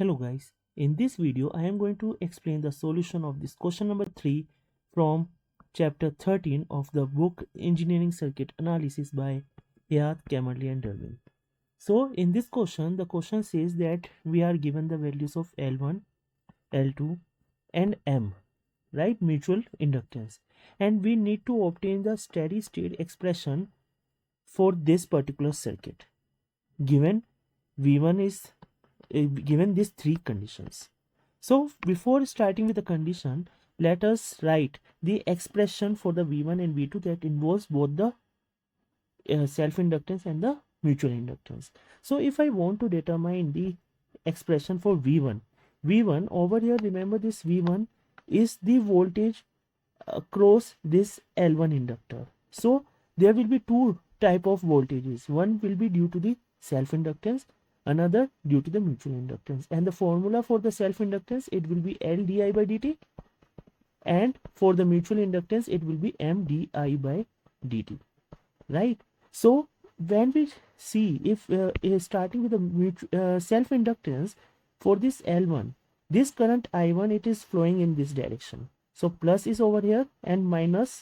Hello guys, in this video I am going to explain the solution of this question number 3 from chapter 13 of the book Engineering Circuit Analysis by Hayt, Kemmerly and Derwin. So in this question, the question says that we are given the values of L1, L2 and M, right, mutual inductance, and we need to obtain the steady state expression for this particular circuit given V1 is given these three conditions. So before starting with the condition, let us write the expression for the V1 and V2 that involves both the self-inductance and the mutual inductance. So if I want to determine the expression for V1 over here, remember this V1 is the voltage across this L1 inductor. So there will be two type of voltages. One will be due to the self-inductance, another due to the mutual inductance, and the formula for the self-inductance, it will be L di by dt, and for the mutual inductance it will be M di by dt, right? So when we see if starting with the self-inductance for this L1, this current I1, it is flowing in this direction, so plus is over here and minus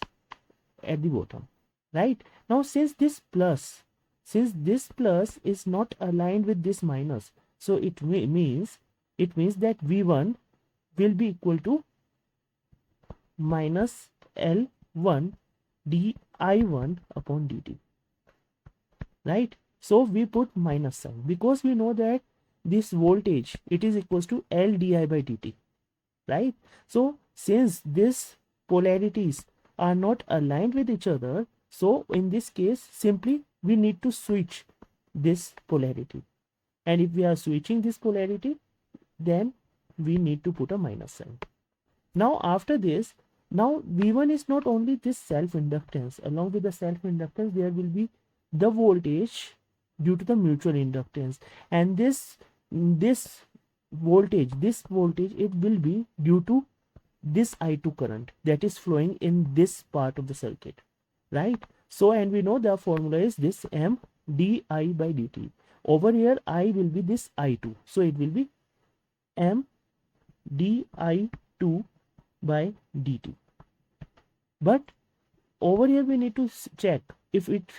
at the bottom, right? Now since this plus is not aligned with this minus, so it means that V1 will be equal to minus L1 di1 upon dt, right? So we put minus sign because we know that this voltage, it is equals to L di by dt, right? So since these polarities are not aligned with each other, so in this case simply we need to switch this polarity, and if we are switching this polarity, then we need to put a minus sign. Now after this, now V1 is not only this self-inductance, along with the self-inductance there will be the voltage due to the mutual inductance, and this voltage it will be due to this I2 current that is flowing in this part of the circuit, right? So and we know the formula is this M di by dt. Over here I will be this I2, so it will be M di2 by dt. But over here we need to check if it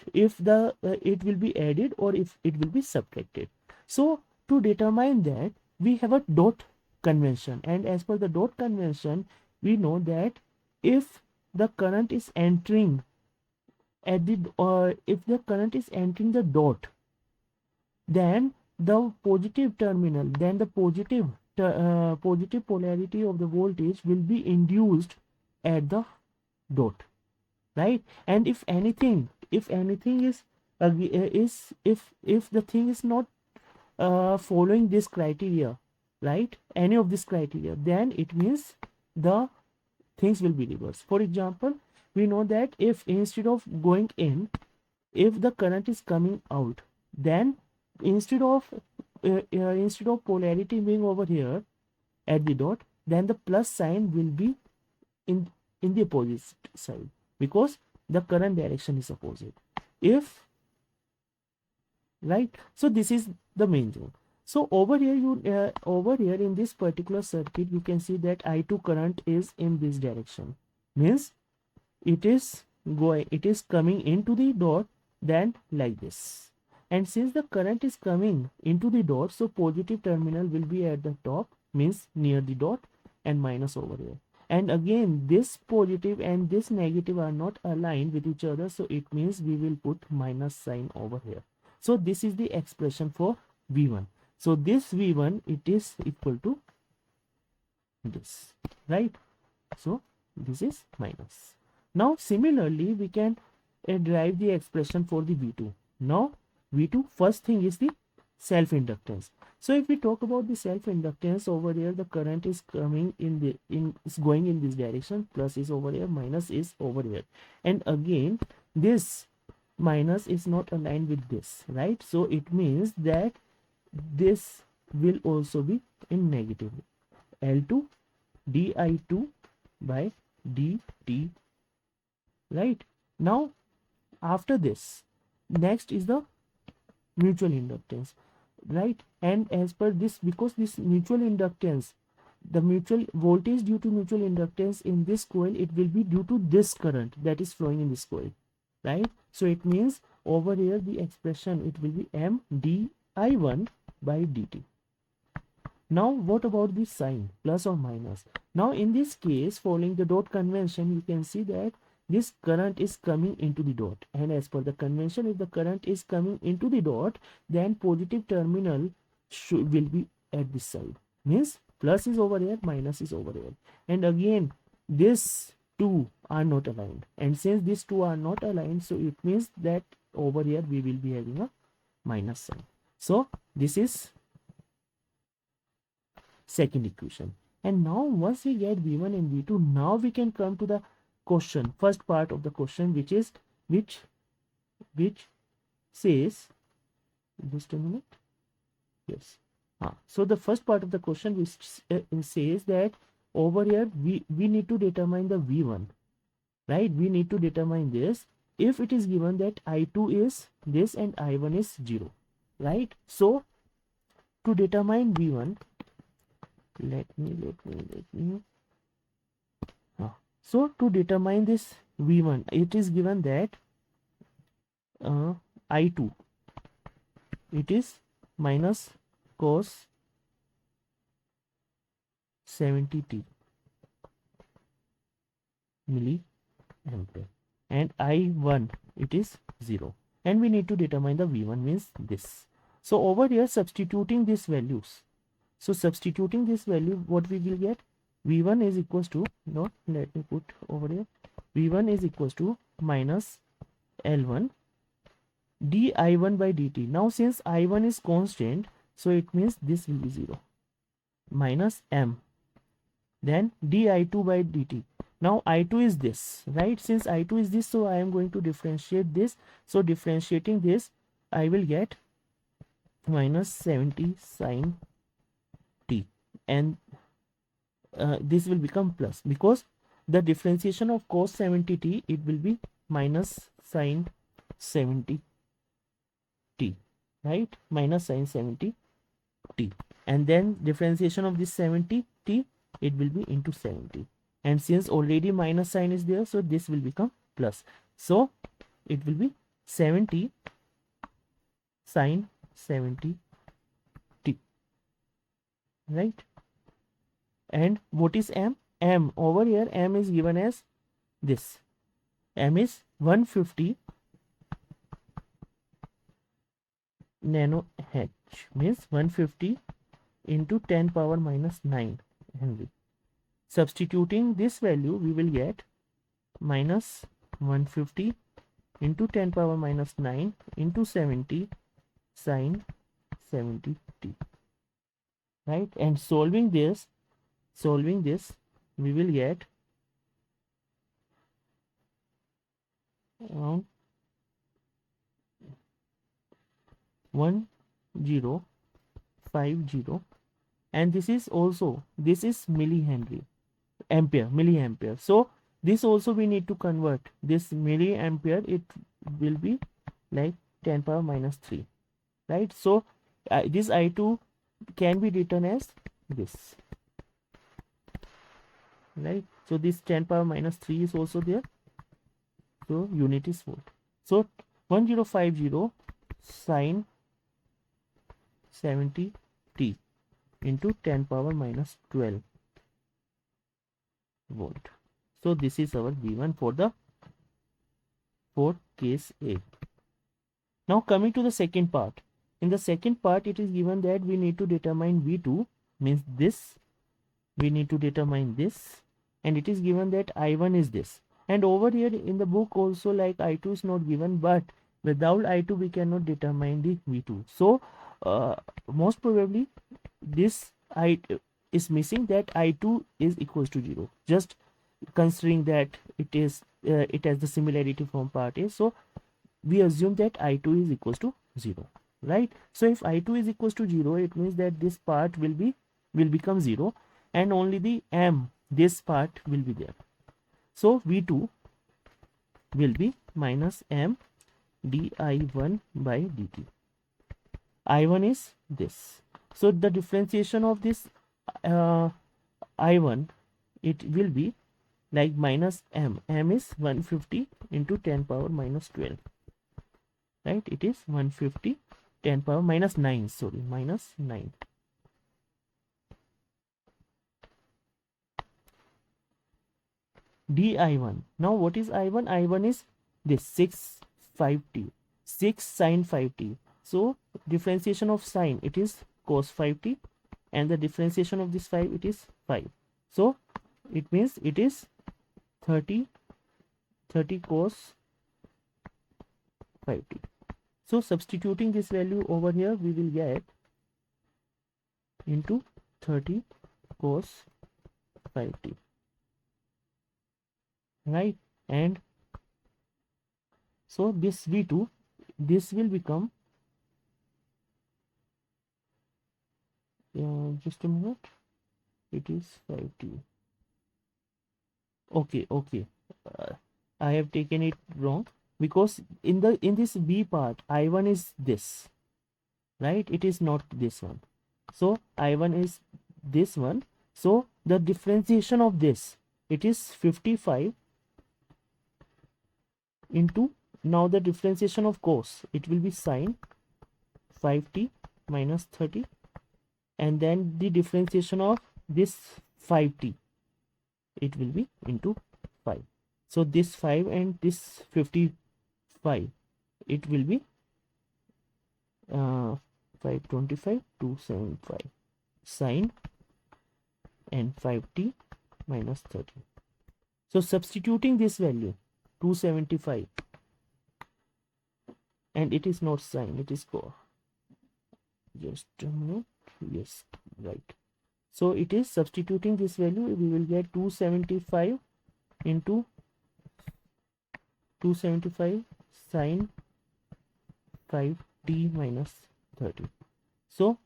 will be added or if it will be subtracted. So to determine that, we have a dot convention, and as per the dot convention we know that if the current is entering at the if the current is entering the dot, then the positive terminal, then the positive polarity of the voltage will be induced at the dot, right? And if anything is if the thing is not following this criteria, right, any of this criteria, then it means the things will be reversed. For example, we know that if instead of going in, if the current is coming out, then instead of polarity being over here at the dot, then the plus sign will be in the opposite side because the current direction is opposite, if right. So this is the main thing. So over here over here in this particular circuit you can see that I2 current is in this direction, means it is coming into the dot, then like this. And since the current is coming into the dot, so positive terminal will be at the top, means near the dot, and minus over here. And again this positive and this negative are not aligned with each other, so it means we will put minus sign over here. So this is the expression for V1. So this V1, it is equal to this, right? So this is minus. Now similarly we can derive the expression for the V2. Now V2, first thing is the self-inductance. So if we talk about the self-inductance, over here the current is coming is going in this direction, plus is over here, minus is over here, and again this minus is not aligned with this, right? So it means that this will also be in negative, L2 di2 by dt, right? Now after this, next is the mutual inductance. right? And as per this, because this mutual inductance, the mutual voltage due to mutual inductance in this coil, it will be due to this current that is flowing in this coil, right? So it means over here the expression, it will be m di1 by dt. Now what about the sign, plus or minus? Now in this case, following the dot convention, you can see that this current is coming into the dot, and as per the convention, if the current is coming into the dot, then positive terminal will be at this side, means plus is over here, minus is over here. And again, these two are not aligned, and since these two are not aligned, so it means that over here we will be having a minus sign. So this is second equation. And now once we get v1 and v2, now we can come to the question, first part of the question, which is which says, just a minute, yes, so the first part of the question which says that over here we need to determine the v1, right? We need to determine this if it is given that i2 is this and i1 is 0, right? So to determine v1, let me so to determine this v1, it is given that i2, it is minus cos 70t milliampere, and i1 it is 0, and we need to determine the v1, means this. So over here, substituting these values, so substituting this value, what we will get, v1 is equals to, no, let me put over here, v1 is equals to minus L1 di1 by dt. Now since i1 is constant, so it means this will be 0, minus m, then di2 by dt. Now i2 is this, right? Since i2 is this, so I am going to differentiate this. So differentiating this, I will get minus 70 sine t, and this will become plus, because the differentiation of cos 70t, it will be minus sine 70t, right? Minus sine 70t, and then differentiation of this 70t, it will be into 70, and since already minus sign is there, so this will become plus, so it will be 70 sine 70t, right? And what is m? M over here, m is given as this, m is 150 nano h, means 150 into 10 power minus 9 Henry. Substituting this value, we will get minus 150 into 10 power minus 9 into 70 sine 70t, right? And solving this, we will get around 1050, and this is also, this is millihenry, milliampere. So this also we need to convert this milliampere, it will be like 10 power minus 3, right? So this i2 can be written as this, right? So this 10 power minus 3 is also there, so unit is volt. So 1050 sine 70t into 10 power minus 12 volt. So this is our v1 for case A. Now coming to the second part. In the second part, it is given that we need to determine v2, means this, we need to determine this, and it is given that i1 is this. And over here in the book also, like i2 is not given, but without i2 we cannot determine the v2. So most probably this I is missing, that i2 is equals to 0, just considering that it is it has the similarity from part A, so we assume that i2 is equals to 0, right? So if i2 is equals to 0, it means that this part will become 0, and only the m, this part will be there. So v2 will be minus m di1 by dt. i1 is this. So the differentiation of this I1, it will be like minus m is 150 into 10 power minus 12, right? It is 150 10 power minus 9, sorry, minus 9. di1. Now what is i1? I1 is this 6 5t, 6 sine 5t. So differentiation of sine, it is cos 5t, and the differentiation of this 5, it is 5. So it means it is 30 cos 5t. So substituting this value over here, we will get into 30 cos 5t, right? And so this v2, this will become, just a minute, it is 5t. Okay, I have taken it wrong, because in this b part, I1 is this, right? It is not this one. So I1 is this one. So the differentiation of this, it is 55 into, now the differentiation of cos, it will be sine 5t minus 30, and then the differentiation of this 5t, it will be into 5. So this 5 and this 55, it will be 525 275 sine and 5t minus 30. So substituting this value 275, and it is not sine, it is cos. Just a minute. Yes, right. So it is substituting this value, we will get 275 into 275 sine 5t minus 30. So,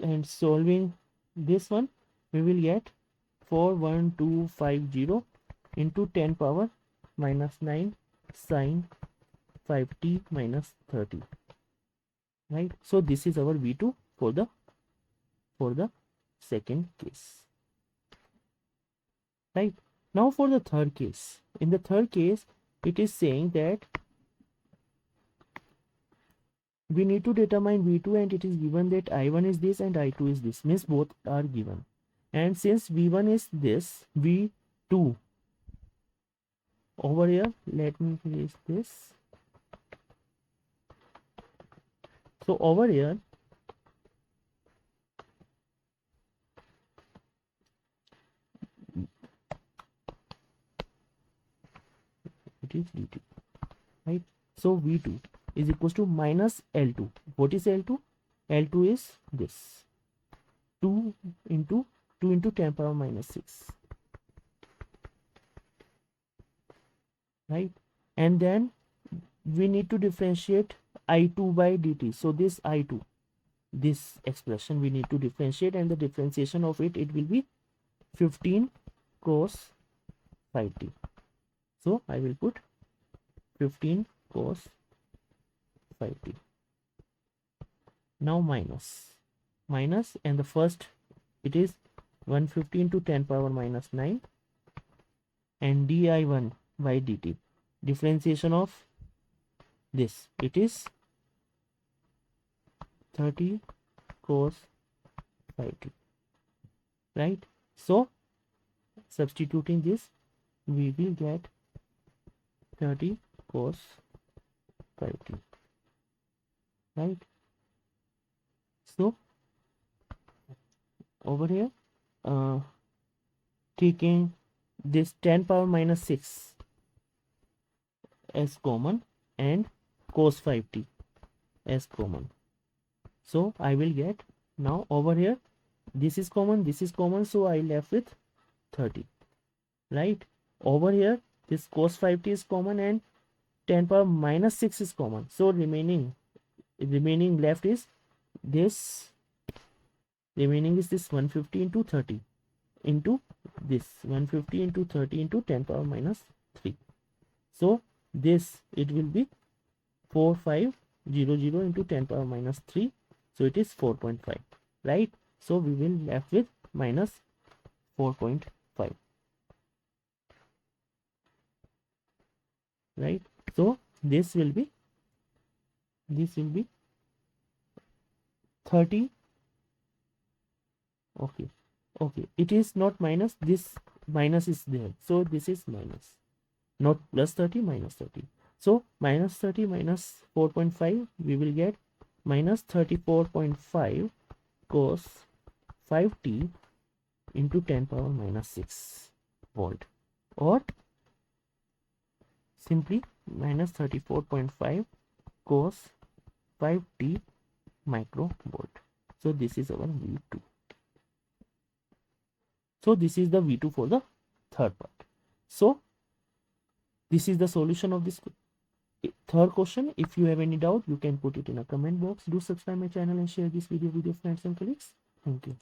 and solving this one, we will get 41250 into 10 power minus 9 sine 5t minus 30, right? So this is our v2 for the second case, right? Now for the third case, in the third case, it is saying that we need to determine v2, and it is given that i1 is this and i2 is this, means both are given. And since v1 is this, v2 over here, let me erase this. So over here, it is dt, right? So v2 is equals to minus L2. What is L2? L2 is this 2 into 10 power minus 6, right? And then we need to differentiate I2 by dt. So this I2, this expression we need to differentiate, and the differentiation of it, it will be 15 cos 5t. So I will put 15 cos 5t. Now minus, and the first, it is 150 into 10 power minus 9, and di1 by dt, differentiation of this, it is 30 cos 5t, right? So substituting this, we will get 30 cos 5t, right? So over here, taking this 10 power minus 6 as common and cos 5t as common, so I will get, now over here, this is common, so I left with 30, right? Over here, this cos 5t is common and 10 power minus 6 is common, so remaining left is this, remaining is this 150 into 30 into this 150 into 30 into 10 power minus 3. So this, it will be 4500 into 10 power minus 3 So it is 4.5, right? So we will left with minus 4.5, right? So this will be 30. Okay, okay, it is not minus, this minus is there, so this is minus, not plus 30, minus 30. So minus 30 minus 4.5, we will get minus 34.5 cos 5t into 10 power minus 6 volt, or simply minus 34.5 cos 5t microvolt. So this is our V2. So this is the V2 for the third part. So this is the solution of this third question. If you have any doubt, you can put it in a comment box. Do subscribe my channel and share this video with your friends and colleagues. Thank you.